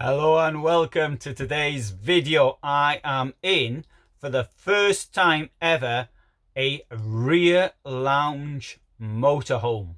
Hello and welcome to today's video. I am in, for the first time ever, a rear lounge motorhome.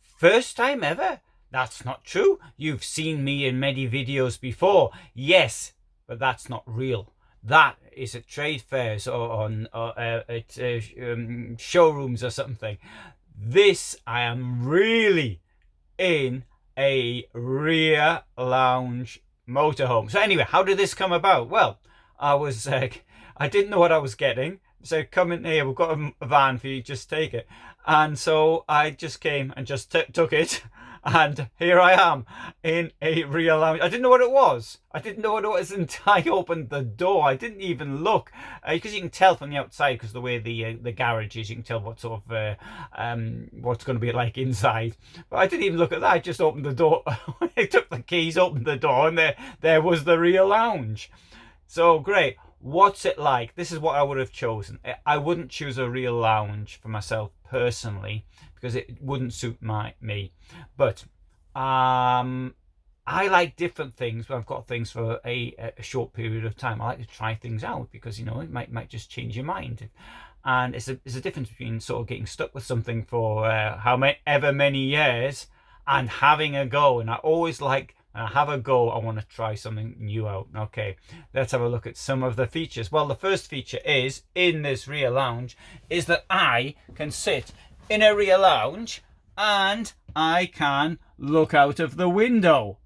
First time ever? That's not true. You've seen me in many videos before. Yes, but that's not real. That is at trade fairs or at showrooms or something. This, I am really in a rear lounge motorhome. So anyway, how did this come about? Well, I didn't know what I was getting. So come in here, we've got a van for you, just take it. And so I just came and just took it. And here I am in a rear lounge. I didn't know what it was. I didn't know what it was until I opened the door. I didn't even look, because you can tell from the outside, because the way the garage is, you can tell what sort of what's going to be like inside. But I didn't even look at that. I just opened the door. I took the keys, opened the door, and there was the rear lounge. So great. What's it like? This is what I would have chosen. I wouldn't choose a rear lounge for myself personally, because it wouldn't suit me. But I like different things when I've got things for a short period of time. I like to try things out because, you know, it might just change your mind. And it's a difference between sort of getting stuck with something for however many years and having a go. And I always like, when I have a go, I want to try something new out. Okay, let's have a look at some of the features. Well, the first feature is, in this rear lounge, is that I can sit in a rear lounge and I can look out of the window.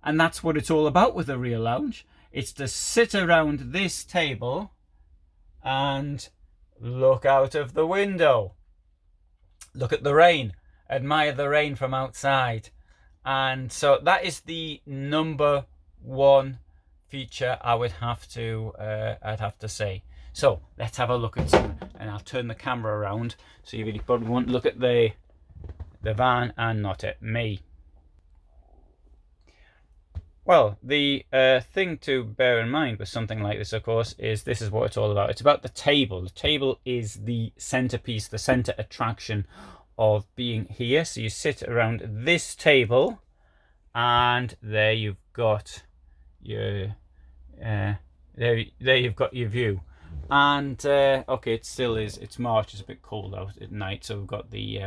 And that's what it's all about with a rear lounge. It's to sit around this table and look out of the window. Look at the rain. Admire the rain from outside. And so that is the number one feature I would have to I'd have to say. So let's have a look at some, and I'll turn the camera around so you really probably want to look at the van and not at me. Well, the thing to bear in mind with something like this, of course, is this is what it's all about. It's about the table. The table is the centerpiece, the center attraction of being here. So you sit around this table and there you've got your there you've got your view. And okay, it still is, it's March, it's a bit cold out at night, so we've got the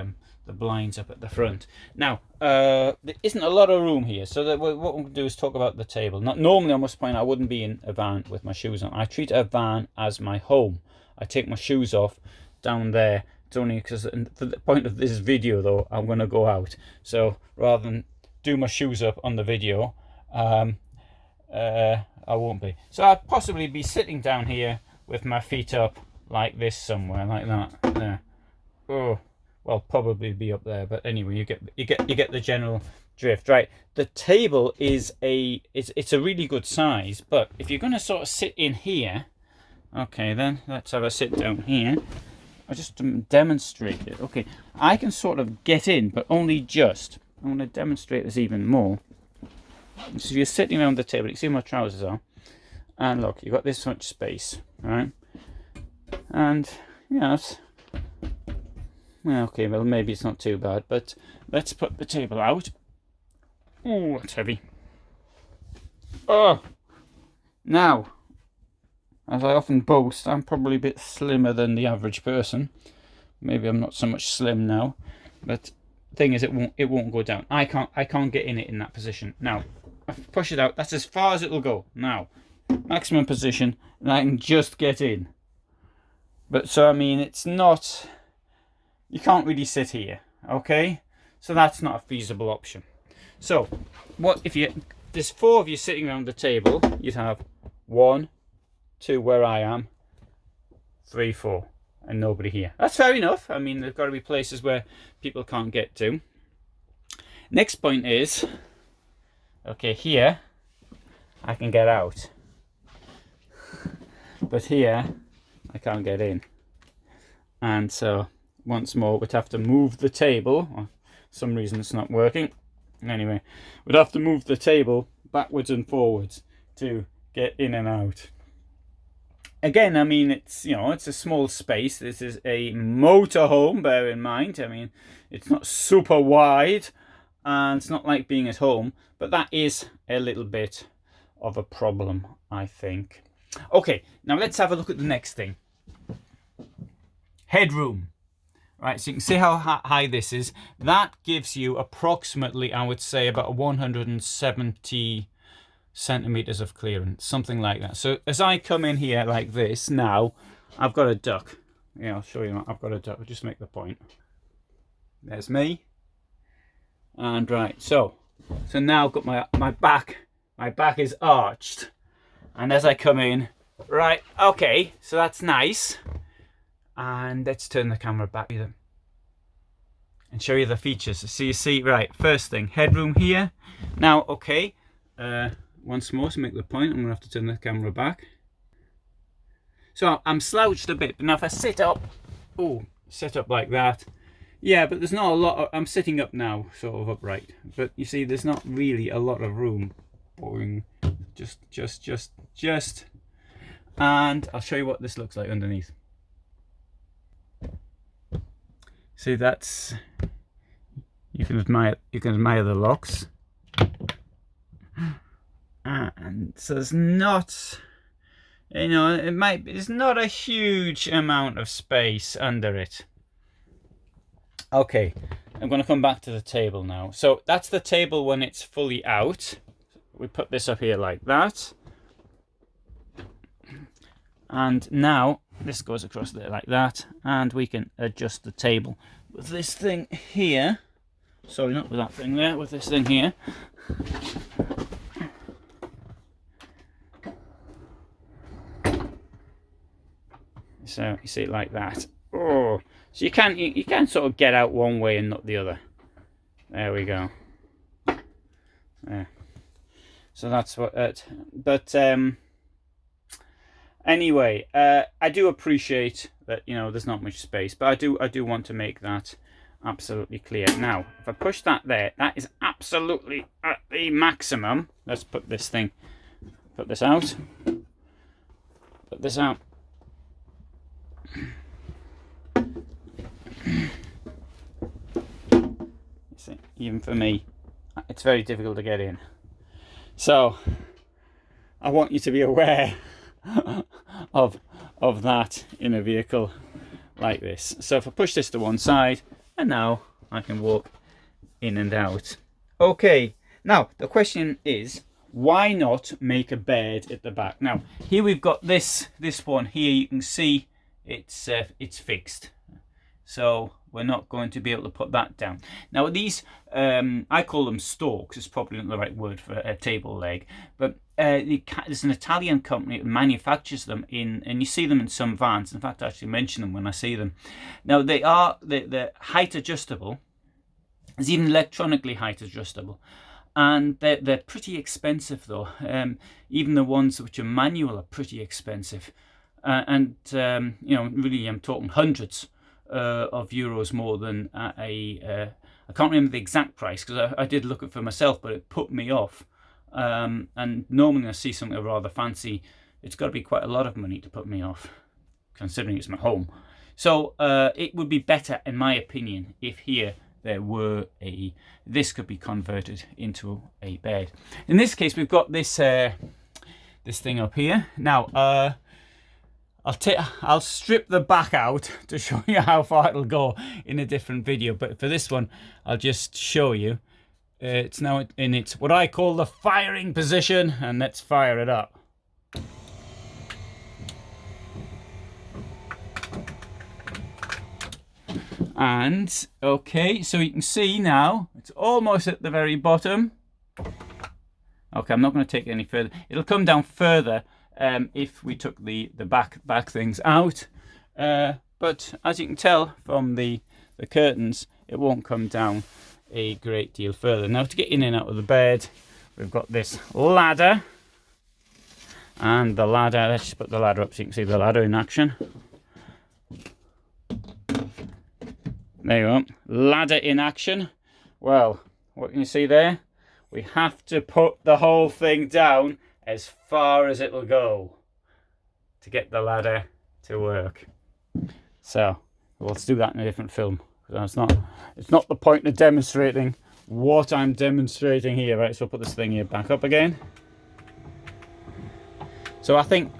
blinds up at the front. Now there isn't a lot of room here, so that what we're going to do is talk about the table. Not normally, I must point out, I wouldn't be in a van with my shoes on. I treat a van as my home. I take my shoes off down there. It's only because for the point of this video though, I'm going to go out, so rather than do my shoes up on the video, I won't be. So I'll possibly be sitting down here with my feet up like this, somewhere like that. There. Oh, well, probably be up there, but anyway, you get the general drift, right? The table is it's a really good size, but if you're going to sort of sit in here, okay, then let's have a sit down here. I'll just demonstrate it. Okay, I can sort of get in, but only just. I want to demonstrate this even more. So if you're sitting around the table, you can see where my trousers are, and look, you've got this much space, right? And yes, well, okay, well, maybe it's not too bad, but let's put the table out. Oh, that's heavy. Oh, now, as I often boast, I'm probably a bit slimmer than the average person. Maybe I'm not so much slim now, but the thing is, it won't go down. I can't get in it in that position. Now, I push it out. That's as far as it'll go. Now, maximum position, and I can just get in. But so I mean, it's not. You can't really sit here, okay? So that's not a feasible option. So, what if there's four of you sitting around the table? You'd have 1, 2 where I am, 3, 4, and nobody here. That's fair enough. I mean, there's got to be places where people can't get to. Next point is, okay, here I can get out, but here I can't get in. And so once more, we'd have to move the table. For some reason it's not working. Anyway, we'd have to move the table backwards and forwards to get in and out. Again, I mean, it's, you know, it's a small space. This is a motorhome, bear in mind. I mean, it's not super wide, and it's not like being at home, but that is a little bit of a problem, I think. Okay, now let's have a look at the next thing. Headroom. Right, so you can see how high this is. That gives you approximately, I would say, about 170 centimeters of clearance, something like that. So as I come in here like this now, I've got a duck. Yeah, I'll show you. I've got a duck. I'll just make the point. There's me. And right, so now I've got my back. My back is arched. And as I come in, right, okay, so that's nice. And let's turn the camera back to them and show you the features. So you see, right, first thing, headroom here. Now, okay, once more to make the point, I'm gonna have to turn the camera back. So I'm slouched a bit, but now if I sit up, sit up like that, yeah, but there's not a lot of, I'm sitting up now, sort of upright, but you see, there's not really a lot of room. Boring, just, and I'll show you what this looks like underneath. See, that's, you can admire the locks, and so there's not, you know, it's not a huge amount of space under it. Okay, I'm going to come back to the table now. So that's the table when it's fully out. We put this up here like that, and now this goes across there like that, and we can adjust the table with this thing here. Sorry, not with that thing there, with this thing here. So you see it like that. Oh, so you can sort of get out one way and not the other. There we go. There. So that's what but anyway, I do appreciate that, you know, there's not much space, but I do want to make that absolutely clear. Now, if I push that there, that is absolutely at the maximum. Let's put this out. Put this out. You see, even for me, it's very difficult to get in. So I want you to be aware of that in a vehicle like this. So if I push this to one side, and now I can walk in and out. Okay, now the question is, why not make a bed at the back? Now here we've got this one here. You can see it's fixed, so we're not going to be able to put that down. Now these, I call them stalks, it's probably not the right word for a table leg, but there's an Italian company that manufactures them and you see them in some vans. In fact, I actually mention them when I see them. Now they're height adjustable. It's even electronically height adjustable. And they're pretty expensive though. Even the ones which are manual are pretty expensive. You know, really I'm talking hundreds of euros more than I can't remember the exact price because I did look it for myself, but it put me off. And normally when I see something rather fancy, it's got to be quite a lot of money to put me off, considering it's my home. So it would be better, in my opinion, if here there were this could be converted into a bed. In this case, we've got this this thing up here. Now I'll strip the back out to show you how far it'll go in a different video, but for this one I'll just show you. It's now in its what I call the firing position, and let's fire it up. And okay, so you can see now it's almost at the very bottom. Okay, I'm not going to take it any further. It'll come down further if we took the back things out, but as you can tell from the curtains, it won't come down a great deal further. Now to get in and out of the bed, we've got this ladder, and the ladder, let's just put the ladder up so you can see the ladder in action. There you go, ladder in action. Well, what can you see there? We have to put the whole thing down as far as it'll go to get the ladder to work. So let's do that in a different film. It's not the point of demonstrating what I'm demonstrating here. Right, so I'll put this thing here back up again. So I think,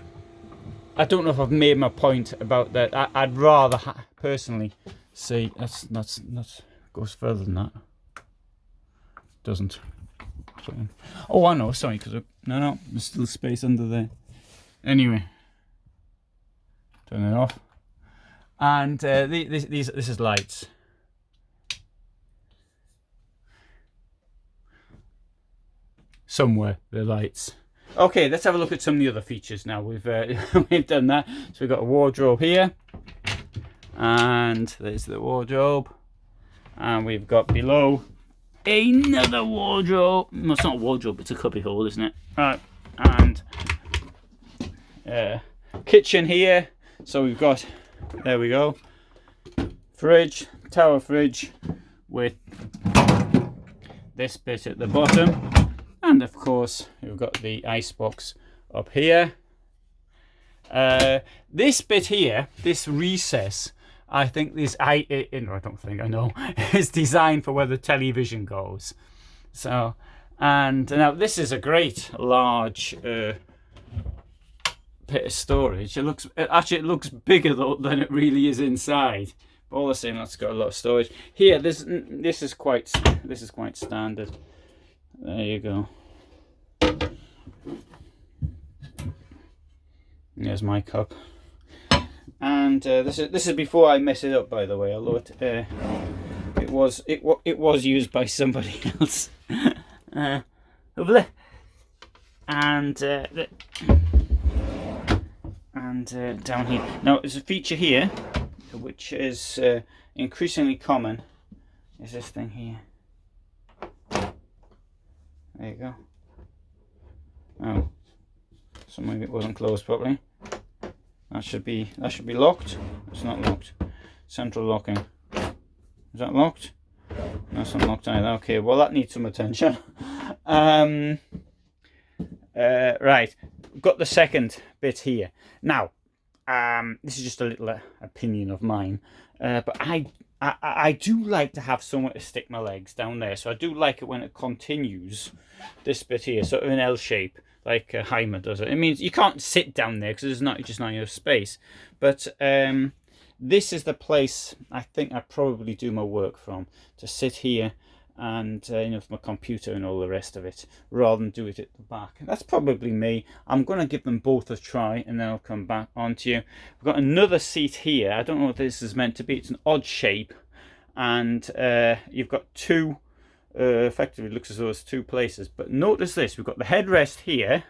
I don't know if I've made my point about that. I'd rather personally see, that's goes further than that. Doesn't. Oh, I know, sorry, because no, there's still space under there. Anyway, turn it off. And this is lights. Somewhere the lights. Okay, let's have a look at some of the other features now. We've we've done that. So we've got a wardrobe here, and there's the wardrobe, and we've got below another wardrobe. No, it's not a wardrobe, it's a cubby hole, isn't it? Right, and kitchen here. So we've got, there we go, fridge, tower fridge with this bit at the bottom, and of course we've got the icebox up here. This bit here, this recess, I think this, I don't think, I know, is designed for where the television goes. So, and now this is a great large bit of storage. It looks, actually it looks bigger though than it really is inside. But all the same, that's got a lot of storage. Here, this is quite standard. There you go. There's my cup. And this is before I mess it up, by the way. Although it was used by somebody else. Lovely. And down here. Now there's a feature here, which is increasingly common. Is this thing here? There you go. Oh, so maybe it wasn't closed properly. That should be locked. It's not locked. Central locking. Is that locked? No, it's not locked either. Okay, well that needs some attention. Right, got the second bit here. Now, this is just a little opinion of mine, but I do like to have somewhere to stick my legs down there. So I do like it when it continues this bit here, sort of an L shape, like Heimer does it. It means you can't sit down there because there's just not enough space. But this is the place I think I probably do my work from, to sit here and you know, for my computer and all the rest of it, rather than do it at the back. That's probably me. I'm going to give them both a try and then I'll come back onto you. I've got another seat here. I don't know what this is meant to be. It's an odd shape, and you've got two, effectively it looks as though it's two places, but notice this, we've got the headrest here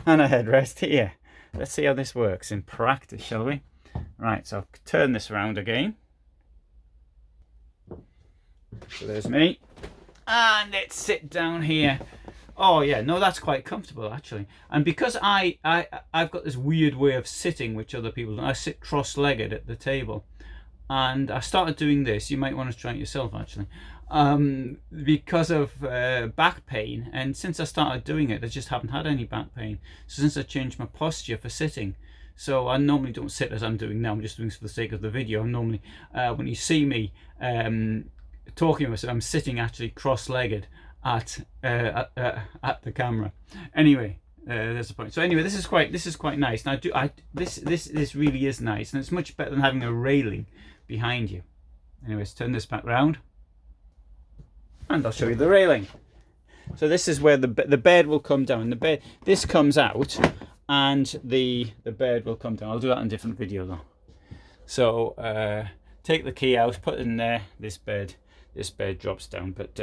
and a headrest here. Let's see how this works in practice, shall we? Right, so I'll turn this around again. So there's me, and let's sit down here. Oh yeah, no, that's quite comfortable actually. And because I've got this weird way of sitting, which other people don't. I sit cross-legged at the table, and I started doing this. You might want to try it yourself actually, because of back pain. And since I started doing it, I just haven't had any back pain. So since I changed my posture for sitting, so I normally don't sit as I'm doing now. I'm just doing this for the sake of the video. I'm normally, when you see me talking with, I'm sitting actually cross-legged at the camera. Anyway, there's the point. So anyway, this is quite nice. Now this really is nice, and it's much better than having a railing behind you. Anyway, let's turn this back round, and I'll show you the railing. So this is where the bed will come down. This comes out, and the bed will come down. I'll do that in a different video though. So take the key out, put it in there. This bed drops down, but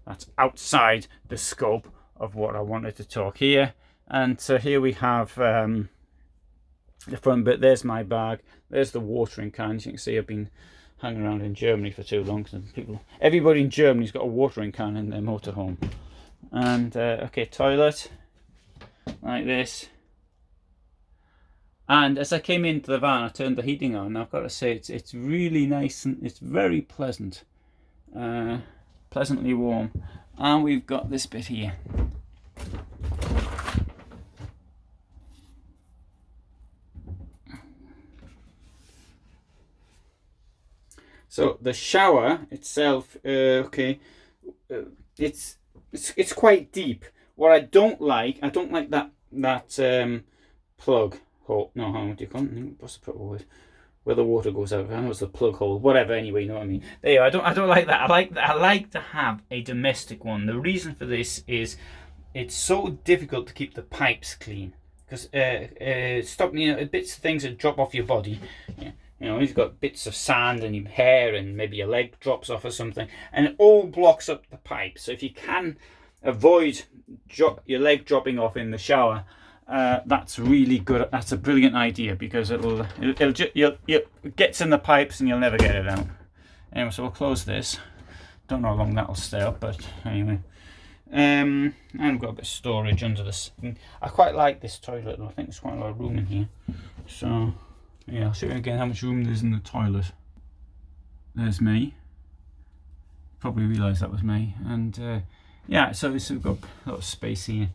that's outside the scope of what I wanted to talk here. And so here we have the front bit. There's my bag. There's the watering can. As you can see, I've been hanging around in Germany for too long. So everybody in Germany's got a watering can in their motorhome. And okay, toilet like this. And as I came into the van, I turned the heating on. And I've got to say, it's really nice and it's very pleasant. Pleasantly warm. And we've got this bit here. So the shower itself, okay, it's quite deep. What I don't like that plug hole. No, how do you call it? What's the proper word? Where the water goes out. I know it's the plug hole. Whatever. Anyway, you know what I mean. There you go. I don't like that. I like to have a domestic one. The reason for this is it's so difficult to keep the pipes clean because stopping bits of things that drop off your body. Yeah. You know, you've got bits of sand and your hair and maybe your leg drops off or something, and it all blocks up the pipe. So if you can avoid your leg dropping off in the shower, that's really good. That's a brilliant idea because it'll gets in the pipes and you'll never get it out. Anyway, so we'll close this. Don't know how long that'll stay up, but anyway. And we've got a bit of storage under this. I quite like this toilet though. I think there's quite a lot of room in here. So yeah, I'll show you again how much room there is in the toilet. There's me. Probably realised that was me. And yeah, so we've got a lot of space here.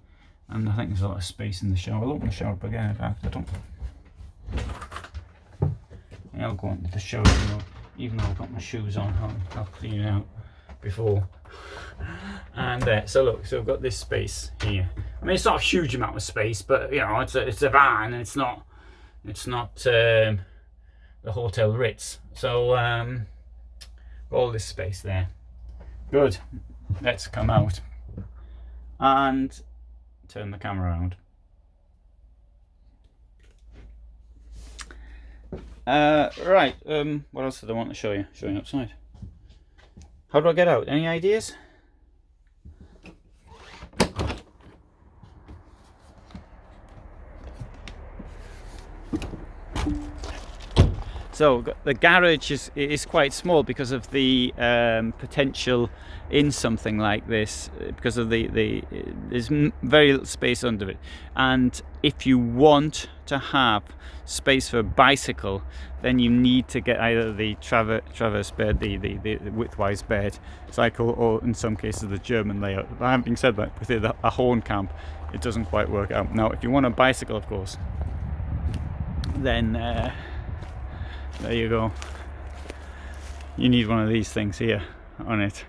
And I think there's a lot of space in the shower. I'll open the shower up again, in fact. I don't. Yeah, I'll go into the shower, even though I've got my shoes on. I'll clean it out before. And so look, so we've got this space here. I mean, it's not a huge amount of space, but you know, it's a van, and it's not the Hotel Ritz. So all this space there. Good. Let's come out and turn the camera around. Right. What else did I want to show you? Showing outside. How do I get out? Any ideas? So the garage is quite small because of the potential in something like this, because of there's very little space under it. And if you want to have space for a bicycle, then you need to get either the traverse bed, the widthwise bed cycle, or in some cases the German layout. But having said that, with the Ahorn camp, it doesn't quite work out. Now, if you want a bicycle, of course, then there you go. You need one of these things here on it.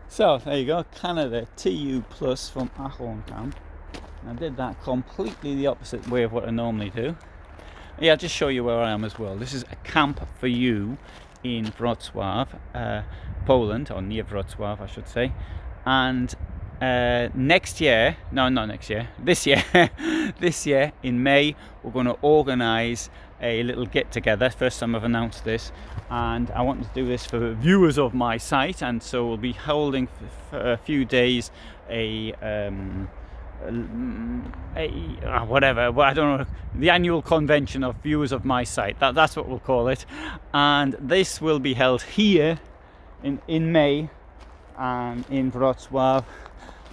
So there you go, Canada TU Plus from Ahorn Camp. I did that completely the opposite way of what I normally do. Yeah, I'll just show you where I am as well. This is a camp for you in Wrocław, Poland, or near Wrocław, I should say. And this year in May, we're going to organize a little get together. First time I've announced this, and I want to do this for viewers of my site, and so we'll be holding for a few days whatever, I don't know, the annual convention of viewers of my site. That's what we'll call it, and this will be held here in May and in Wrocław.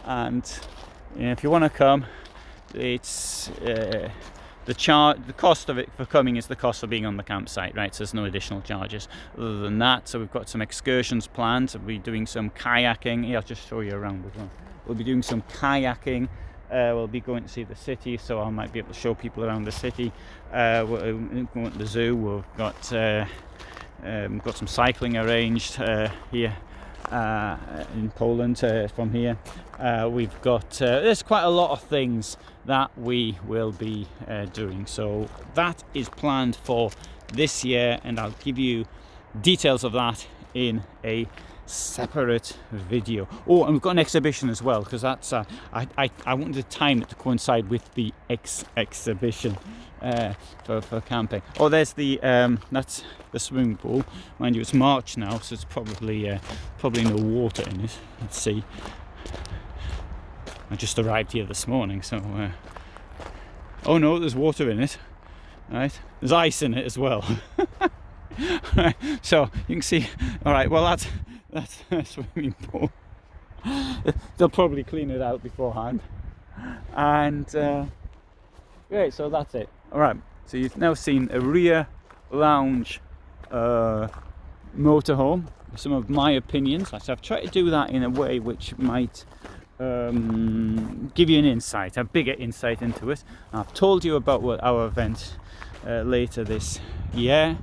And if you want to come, it's the cost of it for coming is the cost of being on the campsite, right? So there's no additional charges other than that. So we've got some excursions planned. So we'll be doing some kayaking. Yeah, I'll just show you around as well. We'll be doing some kayaking. We'll be going to see the city, so I might be able to show people around the city. We're going to the zoo. We've got some cycling arranged here in Poland from here. We've got there's quite a lot of things that we will be doing, so that is planned for this year, and I'll give you details of that in a separate video. Oh, and we've got an exhibition as well, because that's I wanted to time it to coincide with the exhibition for camping. Oh, there's that's the swimming pool. Mind you, it's March now, so it's probably no water in it. Let's see. I just arrived here this morning, so oh no, there's water in it. Right, there's ice in it as well. Right, so you can see. All right, well that's a swimming pool. They'll probably clean it out beforehand, and great. So that's it. All right, so you've now seen a rear lounge motorhome. Some of my opinions. I've tried to do that in a way which might give you an insight, a bigger insight into it. I've told you about what our event later this year,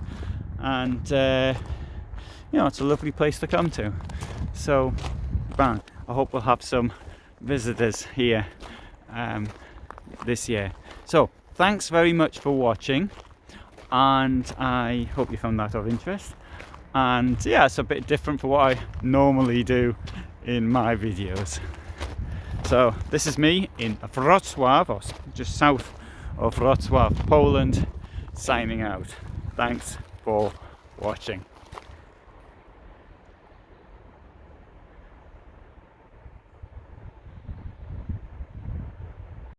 and you know, it's a lovely place to come to. So bang, I hope we'll have some visitors here this year. So thanks very much for watching, and I hope you found that of interest. And yeah, it's a bit different for what I normally do in my videos. So this is me in Wrocław, or just south of Wrocław, Poland, signing out. Thanks for watching.